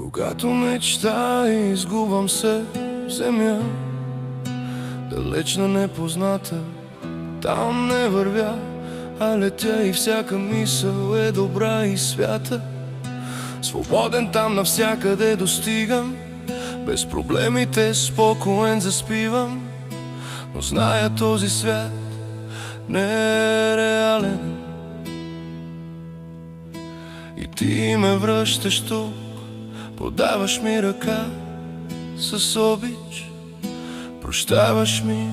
Когато мечтая, изгубвам се в земя, далечна непозната, там не вървя, а летя и всяка мисъл е добра и свята. Свободен там навсякъде достигам, без проблемите спокоен заспивам. Но зная, този свят не е реален и ти ме връщаш тук, подаваш ми ръка с обич, прощаваш ми,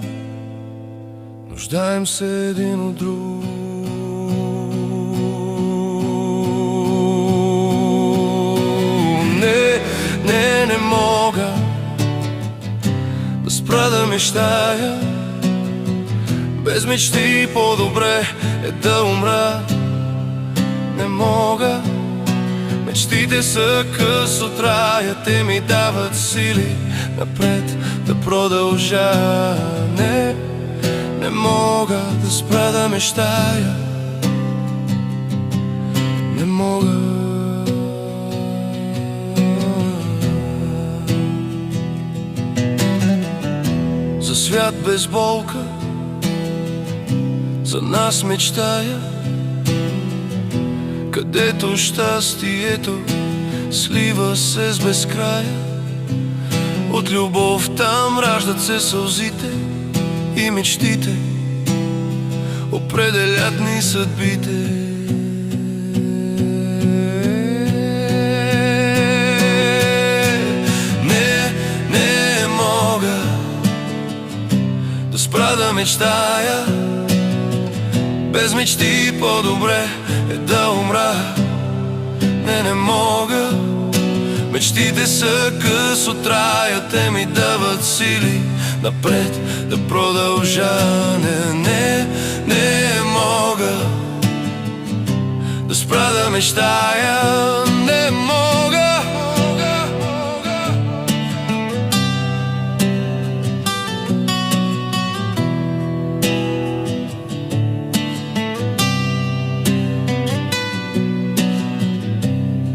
нуждаем се един от друг. Не мога да спра да мечтая, без мечти по-добре е да умра. Не мога, мечтите са късо траят, те ми дават сили напред да продължа. Не мога да спра да мечтая, не мога. За свят без болка, за нас мечтая, където щастието слива се с безкрая. От любов там раждат се сълзите и мечтите, определят ни съдбите. Не мога да спра да мечтая, без мечти по-добре е да умра. Не мога, мечтите са късо траят, те ми дават сили напред да продължа. Не мога да спра да мечтая, не мога.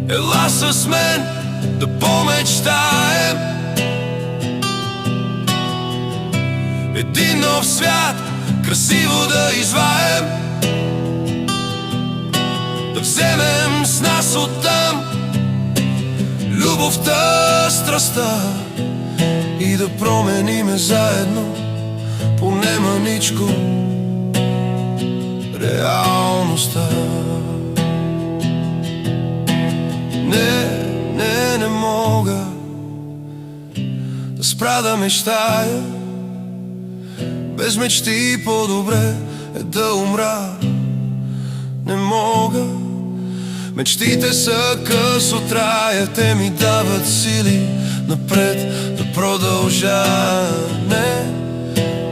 Ела с мен да помечтаем, един нов свят красиво да изваем, да вземем с нас оттам любовта, страстта и да промениме заедно поне маничко реалността. Не мога да спра да мечтая, без мечти по-добре е да умра. Не мога, мечтите са късо траят, те ми дават сили напред да продължа.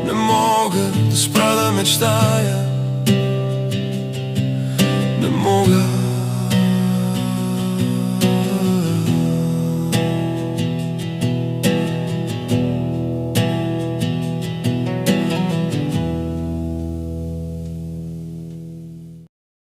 Не мога да спра да мечтая,